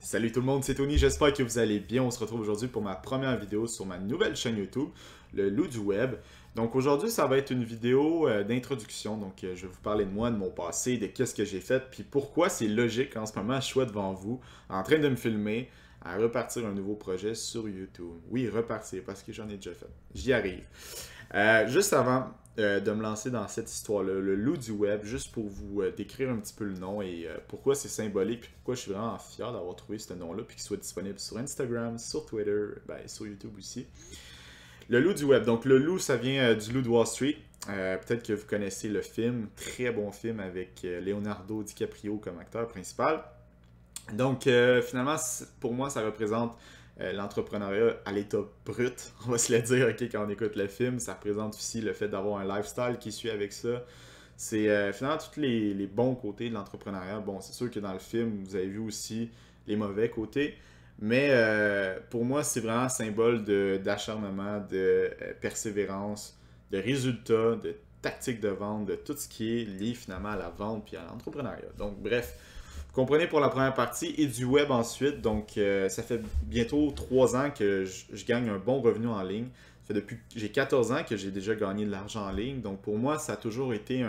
Salut tout le monde, c'est Tony, j'espère que vous allez bien. On se retrouve aujourd'hui pour ma première vidéo sur ma nouvelle chaîne YouTube, le Loup du Web. Donc aujourd'hui, ça va être une vidéo d'introduction. Donc je vais vous parler de moi, de mon passé, de qu'est-ce que j'ai fait, puis pourquoi c'est logique en ce moment, je suis devant vous, en train de me filmer, à repartir un nouveau projet sur YouTube. Oui, repartir, parce que j'en ai déjà fait. J'y arrive. Juste avant de me lancer dans cette histoire-là, le loup du web, juste pour vous décrire un petit peu le nom et pourquoi c'est symbolique, puis pourquoi je suis vraiment fier d'avoir trouvé ce nom-là, puis qu'il soit disponible sur Instagram, sur Twitter, ben, sur YouTube aussi. Le loup du web, donc le loup, ça vient du loup de Wall Street. Peut-être que vous connaissez le film, très bon film avec Leonardo DiCaprio comme acteur principal. Donc finalement, pour moi, ça représente l'entrepreneuriat à l'état brut, on va se le dire, ok, quand on écoute le film, ça représente aussi le fait d'avoir un lifestyle qui suit avec ça. C'est finalement tous les bons côtés de l'entrepreneuriat. Bon, c'est sûr que dans le film, vous avez vu aussi les mauvais côtés, mais pour moi, c'est vraiment un symbole d'acharnement, de persévérance, de résultats, de tactique de vente, de tout ce qui est lié finalement à la vente puis à l'entrepreneuriat. Donc, bref, vous comprenez pour la première partie et du web ensuite. Donc, ça fait bientôt 3 ans que je gagne un bon revenu en ligne. Ça fait depuis que j'ai 14 ans que j'ai déjà gagné de l'argent en ligne. Donc, pour moi, ça a toujours été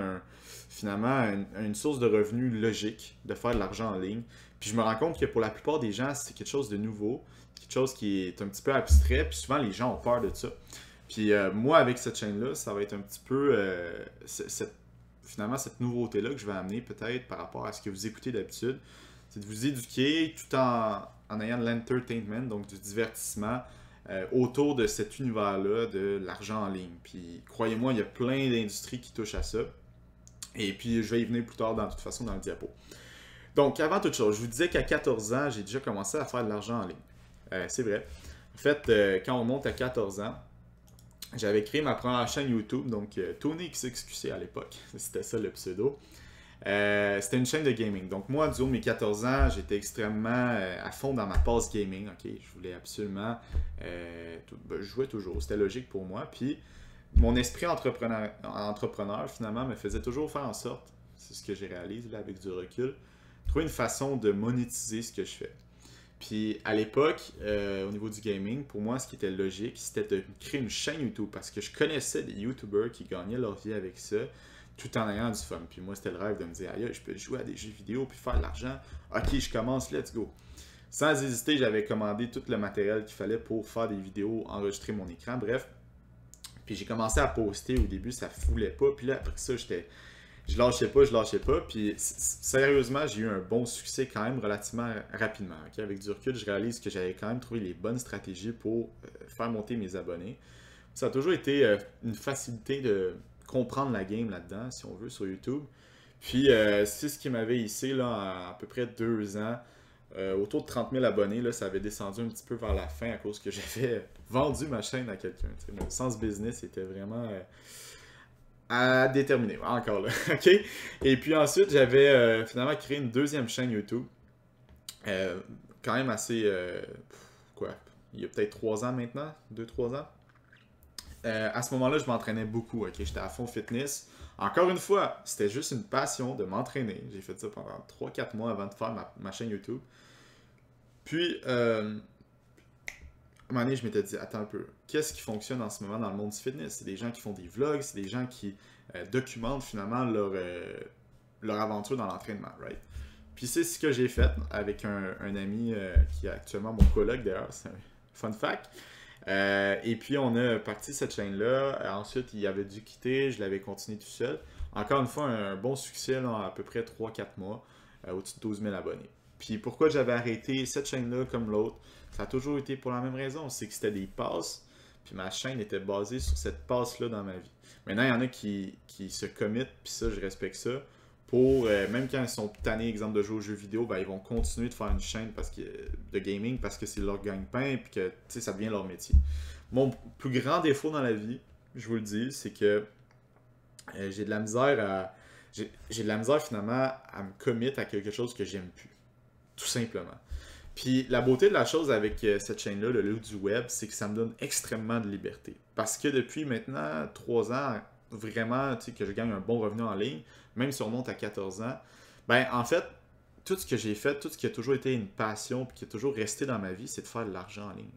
finalement une source de revenus logique de faire de l'argent en ligne. Puis, je me rends compte que pour la plupart des gens, c'est quelque chose de nouveau, quelque chose qui est un petit peu abstrait. Puis, souvent, les gens ont peur de ça. Puis, moi, avec cette chaîne-là, ça va être un petit peu finalement cette nouveauté-là que je vais amener peut-être par rapport à ce que vous écoutez d'habitude, c'est de vous éduquer tout en ayant de l'entertainment, donc du divertissement autour de cet univers-là de l'argent en ligne. Puis croyez-moi, il y a plein d'industries qui touchent à ça. Et puis je vais y venir plus tard de toute façon dans le diapo. Donc avant toute chose, je vous disais qu'à 14 ans, j'ai déjà commencé à faire de l'argent en ligne. C'est vrai. En fait, quand on monte à 14 ans, j'avais créé ma première chaîne YouTube, donc Tony XXQC à l'époque, c'était ça le pseudo. C'était une chaîne de gaming. Donc moi, du haut de mes 14 ans, j'étais extrêmement à fond dans ma passe gaming. Ok, je voulais absolument... je jouais toujours, c'était logique pour moi. Puis mon esprit entrepreneur, finalement, me faisait toujours faire en sorte, c'est ce que j'ai réalisé là avec du recul, trouver une façon de monétiser ce que je fais. Puis à l'époque, au niveau du gaming, pour moi, ce qui était logique, c'était de créer une chaîne YouTube parce que je connaissais des YouTubers qui gagnaient leur vie avec ça tout en ayant du fun. Puis moi, c'était le rêve de me dire, aïe, je peux jouer à des jeux vidéo puis faire de l'argent. Ok, je commence, let's go. Sans hésiter, j'avais commandé tout le matériel qu'il fallait pour faire des vidéos, enregistrer mon écran, bref. Puis j'ai commencé à poster. Au début, ça foulait pas. Puis là, après ça, je lâchais pas. Puis sérieusement, j'ai eu un bon succès quand même relativement rapidement. Okay? Avec du recul, je réalise que j'avais quand même trouvé les bonnes stratégies pour faire monter mes abonnés. Ça a toujours été une facilité de comprendre la game là-dedans, si on veut, sur YouTube. Puis c'est ce qui m'avait hissé là, à peu près 2 ans. Autour de 30 000 abonnés, là, ça avait descendu un petit peu vers la fin à cause que j'avais vendu ma chaîne à quelqu'un. Mon sens business était vraiment à déterminer, encore là, ok? Et puis ensuite, j'avais finalement créé une deuxième chaîne YouTube, quand même assez, quoi, il y a peut-être 3 ans maintenant, 2-3 ans. À ce moment-là, je m'entraînais beaucoup, ok? J'étais à fond fitness. Encore une fois, c'était juste une passion de m'entraîner. J'ai fait ça pendant 3-4 mois avant de faire ma chaîne YouTube. Puis, à un moment donné, je m'étais dit, attends un peu, qu'est-ce qui fonctionne en ce moment dans le monde du fitness? C'est des gens qui font des vlogs, c'est des gens qui documentent finalement leur aventure dans l'entraînement, right? Puis c'est ce que j'ai fait avec un ami qui est actuellement mon collègue d'ailleurs, c'est un fun fact. Et puis on a parti cette chaîne-là. Ensuite, il avait dû quitter, je l'avais continué tout seul. Encore une fois, un bon succès là, en à peu près 3-4 mois, au-dessus de 12 000 abonnés. Puis pourquoi j'avais arrêté cette chaîne-là comme l'autre, ça a toujours été pour la même raison, c'est que c'était des passes, puis ma chaîne était basée sur cette passe-là dans ma vie. Maintenant, il y en a qui se committent, puis ça, je respecte ça, pour, même quand ils sont tannés, exemple, de jouer aux jeux vidéo, ben, ils vont continuer de faire une chaîne de gaming parce que c'est leur gagne-pain, puis que ça devient leur métier. Mon plus grand défaut dans la vie, je vous le dis, c'est que j'ai de la misère j'ai de la misère finalement à me commettre à quelque chose que j'aime plus. Tout simplement. Puis la beauté de la chose avec cette chaîne-là, le loup du web, c'est que ça me donne extrêmement de liberté. Parce que depuis maintenant 3 ans, vraiment, tu sais, que je gagne un bon revenu en ligne, même si on monte à 14 ans, ben en fait, tout ce que j'ai fait, tout ce qui a toujours été une passion, puis qui a toujours resté dans ma vie, c'est de faire de l'argent en ligne.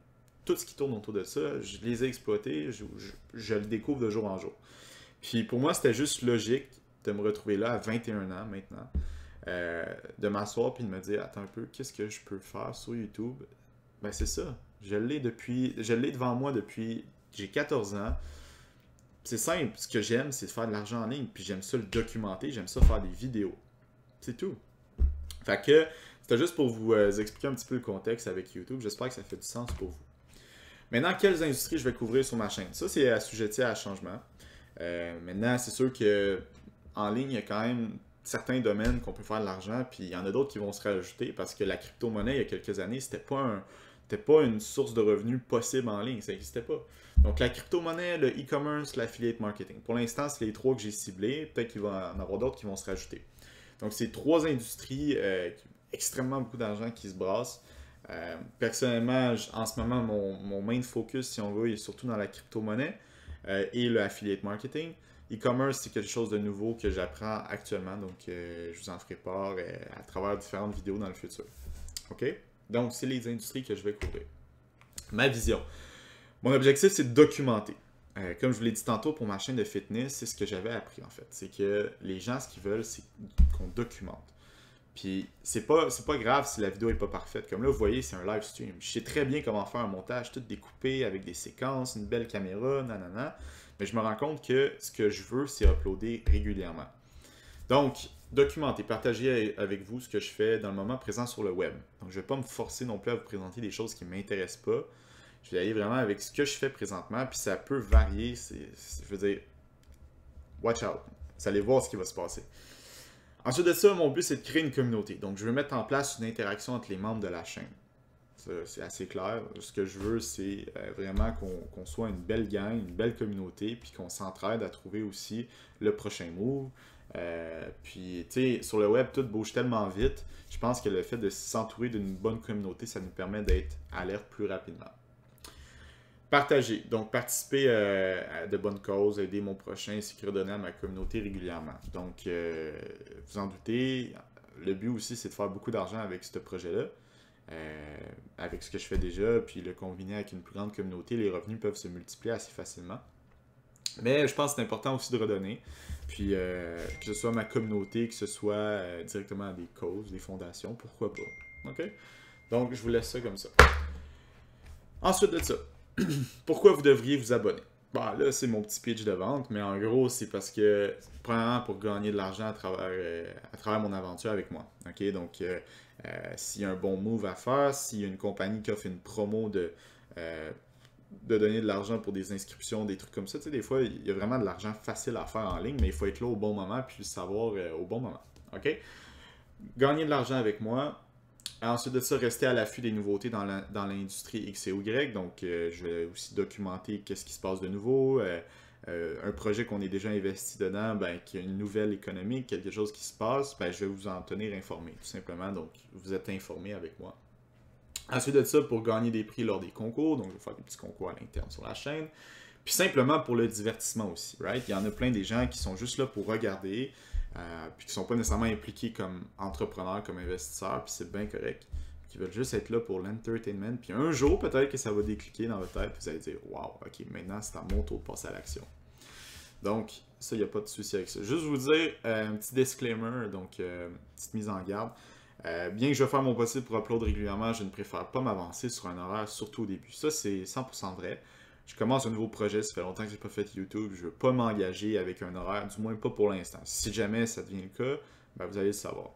Tout ce qui tourne autour de ça, je les ai exploités, je le découvre de jour en jour. Puis pour moi, c'était juste logique de me retrouver là à 21 ans maintenant, de m'asseoir puis de me dire, attends un peu, qu'est-ce que je peux faire sur YouTube? Ben c'est ça, je l'ai devant moi depuis, j'ai 14 ans. C'est simple, ce que j'aime, c'est de faire de l'argent en ligne, puis j'aime ça le documenter, j'aime ça faire des vidéos. C'est tout. Fait que, c'était juste pour vous expliquer un petit peu le contexte avec YouTube, j'espère que ça fait du sens pour vous. Maintenant, quelles industries je vais couvrir sur ma chaîne? Ça, c'est assujetti à changement. Maintenant, c'est sûr que en ligne, il y a quand même certains domaines qu'on peut faire de l'argent, puis il y en a d'autres qui vont se rajouter parce que la crypto-monnaie, il y a quelques années, c'était pas une source de revenus possible en ligne, ça n'existait pas. Donc la crypto-monnaie, le e-commerce, l'affiliate marketing. Pour l'instant, c'est les trois que j'ai ciblés, peut-être qu'il va en avoir d'autres qui vont se rajouter. Donc c'est trois industries, extrêmement beaucoup d'argent qui se brasse. Personnellement, en ce moment, mon main focus, si on veut, est surtout dans la crypto-monnaie et le affiliate marketing. E-commerce, c'est quelque chose de nouveau que j'apprends actuellement, donc je vous en ferai part à travers différentes vidéos dans le futur. OK? Donc, c'est les industries que je vais couvrir. Ma vision. Mon objectif, c'est de documenter. Comme je vous l'ai dit tantôt pour ma chaîne de fitness, c'est ce que j'avais appris en fait. C'est que les gens, ce qu'ils veulent, c'est qu'on documente. Puis, c'est pas grave si la vidéo n'est pas parfaite. Comme là, vous voyez, c'est un live stream. Je sais très bien comment faire un montage tout découpé avec des séquences, une belle caméra, nanana. Mais je me rends compte que ce que je veux, c'est uploader régulièrement. Donc, documenter, partager avec vous ce que je fais dans le moment présent sur le web. Donc, je ne vais pas me forcer non plus à vous présenter des choses qui ne m'intéressent pas. Je vais aller vraiment avec ce que je fais présentement, puis ça peut varier. Je veux dire, watch out. Vous allez voir ce qui va se passer. Ensuite de ça, mon but, c'est de créer une communauté. Donc, je veux mettre en place une interaction entre les membres de la chaîne. C'est assez clair. Ce que je veux, c'est vraiment qu'on soit une belle gang, une belle communauté, puis qu'on s'entraide à trouver aussi le prochain move. Puis, tu sais, sur le web, tout bouge tellement vite. Je pense que le fait de s'entourer d'une bonne communauté, ça nous permet d'être alerte plus rapidement. Partager, donc participer à de bonnes causes, aider mon prochain, ainsi que redonner à ma communauté régulièrement. Donc, vous en doutez, le but aussi, c'est de faire beaucoup d'argent avec ce projet-là. Avec ce que je fais déjà, puis le combiner avec une plus grande communauté, les revenus peuvent se multiplier assez facilement. Mais je pense que c'est important aussi de redonner, puis que ce soit ma communauté, que ce soit directement à des causes, des fondations, pourquoi pas. OK? Donc, je vous laisse ça comme ça. Ensuite de ça, pourquoi vous devriez vous abonner? Bon, là, c'est mon petit pitch de vente, mais en gros, c'est parce que, premièrement, pour gagner de l'argent à travers mon aventure avec moi. OK? Donc, s'il y a un bon move à faire, s'il y a une compagnie qui offre une promo de donner de l'argent pour des inscriptions, des trucs comme ça, tu sais, des fois, il y a vraiment de l'argent facile à faire en ligne, mais il faut être là au bon moment puis le savoir au bon moment. OK? Gagner de l'argent avec moi. Ensuite de ça, rester à l'affût des nouveautés dans l'industrie X et Y. Donc, je vais aussi documenter qu'est-ce qui se passe de nouveau. Un projet qu'on est déjà investi dedans, ben, qu'il y a une nouvelle économique, quelque chose qui se passe, ben, je vais vous en tenir informé, tout simplement. Donc, vous êtes informé avec moi. Ensuite de ça, pour gagner des prix lors des concours, donc je vais faire des petits concours à l'interne sur la chaîne. Puis simplement pour le divertissement aussi, right? Il y en a plein des gens qui sont juste là pour regarder, puis qui ne sont pas nécessairement impliqués comme entrepreneurs, comme investisseurs, puis c'est bien correct. Qui veulent juste être là pour l'entertainment. Puis un jour, peut-être que ça va décliquer dans votre tête, puis vous allez dire « Wow, ok, maintenant c'est à mon tour de passer à l'action. » Donc, ça, il n'y a pas de souci avec ça. Juste vous dire, un petit disclaimer, donc petite mise en garde. Bien que je vais faire mon possible pour upload régulièrement, je ne préfère pas m'avancer sur un horaire, surtout au début. Ça, c'est 100% vrai. Je commence un nouveau projet, ça fait longtemps que je n'ai pas fait YouTube, je ne veux pas m'engager avec un horaire, du moins pas pour l'instant. Si jamais ça devient le cas, ben vous allez le savoir.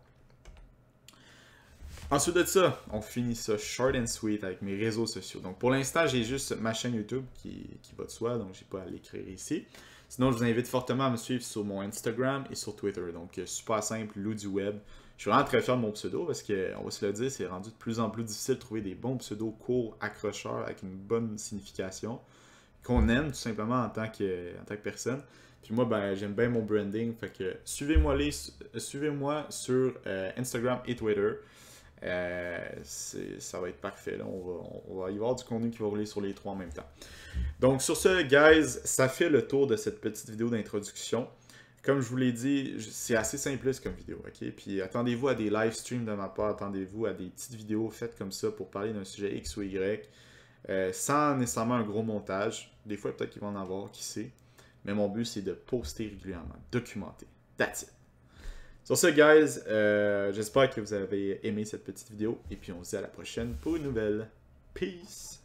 Ensuite de ça, on finit ça short and sweet avec mes réseaux sociaux. Donc pour l'instant, j'ai juste ma chaîne YouTube qui va de soi, donc je n'ai pas à l'écrire ici. Sinon, je vous invite fortement à me suivre sur mon Instagram et sur Twitter. Donc super simple, Lou du web. Je suis vraiment très fier de mon pseudo parce qu'on va se le dire, c'est rendu de plus en plus difficile de trouver des bons pseudos courts, accrocheurs, avec une bonne signification, qu'on aime tout simplement en tant que personne. Puis moi, ben, j'aime bien mon branding, fait que suivez-moi sur Instagram et Twitter. Ça va être parfait, là. On va y avoir du contenu qui va rouler sur les trois en même temps. Donc sur ce, guys, ça fait le tour de cette petite vidéo d'introduction. comme je vous l'ai dit, c'est assez simpliste comme vidéo, ok? Puis attendez-vous à des live streams de ma part, attendez-vous à des petites vidéos faites comme ça pour parler d'un sujet X ou Y, sans nécessairement un gros montage. Des fois, peut-être qu'il va en avoir, qui sait. Mais mon but, c'est de poster régulièrement, documenter. That's it. Sur ce, guys, j'espère que vous avez aimé cette petite vidéo. Et puis, on se dit à la prochaine pour une nouvelle. Peace!